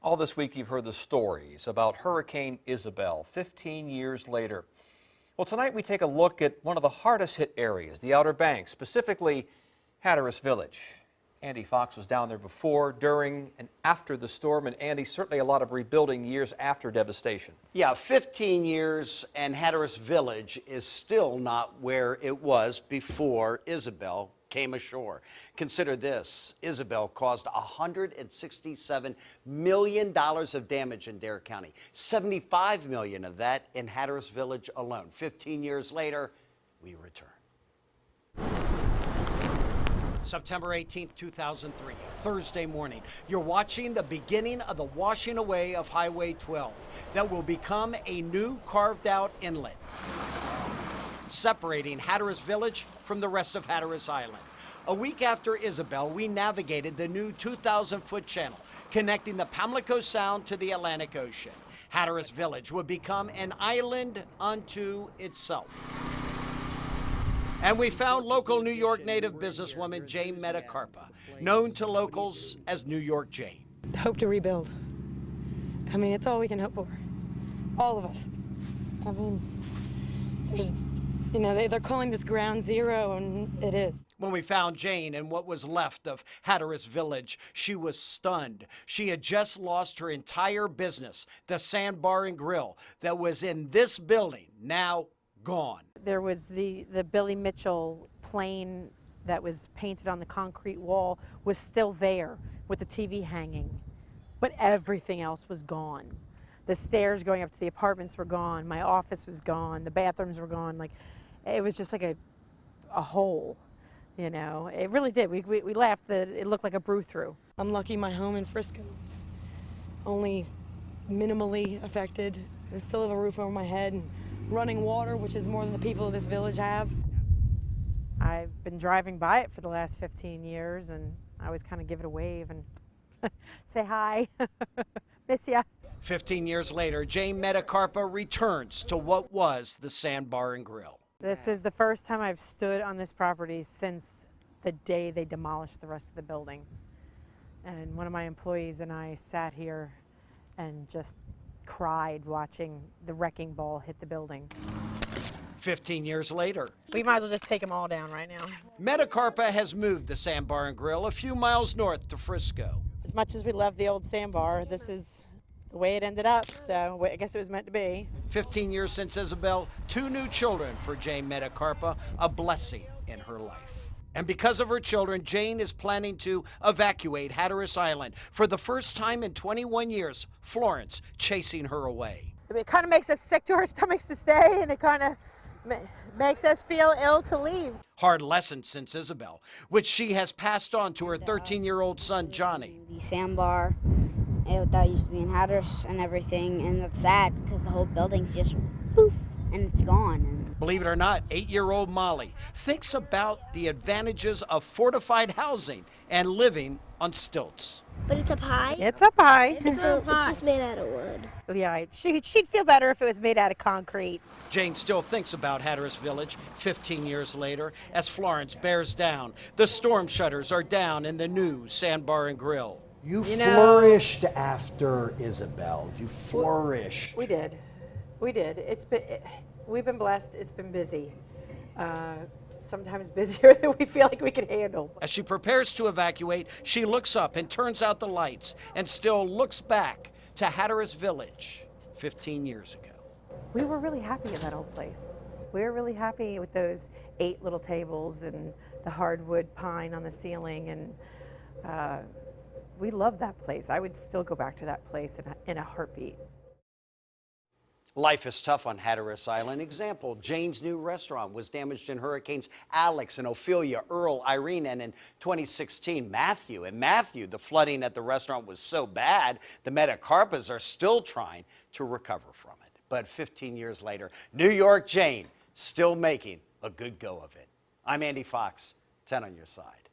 All this week you've heard the stories about Hurricane Isabel 15 years later. Well, tonight we take a look at one of the hardest hit areas, the Outer Banks, specifically Hatteras Village. Andy Fox was down there before, during, and after the storm, and Andy, certainly a lot of rebuilding years after devastation. Yeah, 15 years and Hatteras Village is still not where it was before Isabel came ashore. Consider this, Isabel caused $167 million of damage in Dare County, $75 million of that in Hatteras Village alone. 15 years later, we return. September 18, 2003, Thursday morning. You're watching the beginning of the washing away of Highway 12 that will become a new carved out inlet, separating Hatteras Village from the rest of Hatteras Island. A week after Isabel, we navigated the new 2,000-foot channel connecting the Pamlico Sound to the Atlantic Ocean. Hatteras Village would become an island unto itself. And we found local New York native businesswoman Jane Metacarpa, known to locals as New York Jane. Hope to rebuild. I mean, it's all we can hope for. All of us. I mean, they're calling this ground zero, and it is. When we found Jane in what was left of Hatteras Village, she was stunned. She had just lost her entire business, the Sandbar and Grill, that was in this building, now gone. There was the Billy Mitchell plane that was painted on the concrete wall was still there with the TV hanging, but everything else was gone. The stairs going up to the apartments were gone. My office was gone. The bathrooms were gone. Like, it was just like a hole, you know. It really did. We laughed that it looked like a brew-through. I'm lucky my home in Frisco is only minimally affected. I still have a roof over my head and running water, which is more than the people of this village have. I've been driving by it for the last 15 years, and I always kind of give it a wave and say hi, miss ya. 15 years later, Jane Metacarpa returns to what was the Sandbar and Grill. This is the first time I've stood on this property since the day they demolished the rest of the building. And one of my employees and I sat here and just cried watching the wrecking ball hit the building. 15 years later, We might as well just take them all down right now. Metacarpa has moved the Sandbar and Grill a few miles north to Frisco. As much as we love the old Sandbar, this is the way it ended up, so I guess it was meant to be. 15 years since Isabel, 2 new children for Jane Metacarpa, a blessing in her life. And because of her children, Jane is planning to evacuate Hatteras Island. For the first time in 21 years, Florence chasing her away. It kind of makes us sick to our stomachs to stay, and it kind of makes us feel ill to leave. Hard lesson since Isabel, which she has passed on to her 13-year-old son, Johnny. The Sandbar, that used to be in Hatteras and everything, and that's sad because the whole building's just poof, and it's gone. Believe it or not, 8-year-old Molly thinks about the advantages of fortified housing and living on stilts. But it's up high. It's up high. It's just made out of wood. Yeah, she'd feel better if it was made out of concrete. Jane still thinks about Hatteras Village 15 years later as Florence bears down. The storm shutters are down in the new Sandbar and Grill. You flourished after Isabel. You flourished. We did. We did. We've been blessed. It's been busy. Sometimes busier than we feel like we can handle. As she prepares to evacuate, she looks up and turns out the lights and still looks back to Hatteras Village 15 years ago. We were really happy in that old place. We were really happy with those 8 little tables and the hardwood pine on the ceiling, and we loved that place. I would still go back to that place in a heartbeat. Life is tough on Hatteras Island. Example, Jane's new restaurant was damaged in Hurricanes Alex and Ophelia, Earl, Irene, and in 2016, Matthew. In Matthew, the flooding at the restaurant was so bad, the Metacarpas are still trying to recover from it. But 15 years later, New York Jane still making a good go of it. I'm Andy Fox, 10 on your side.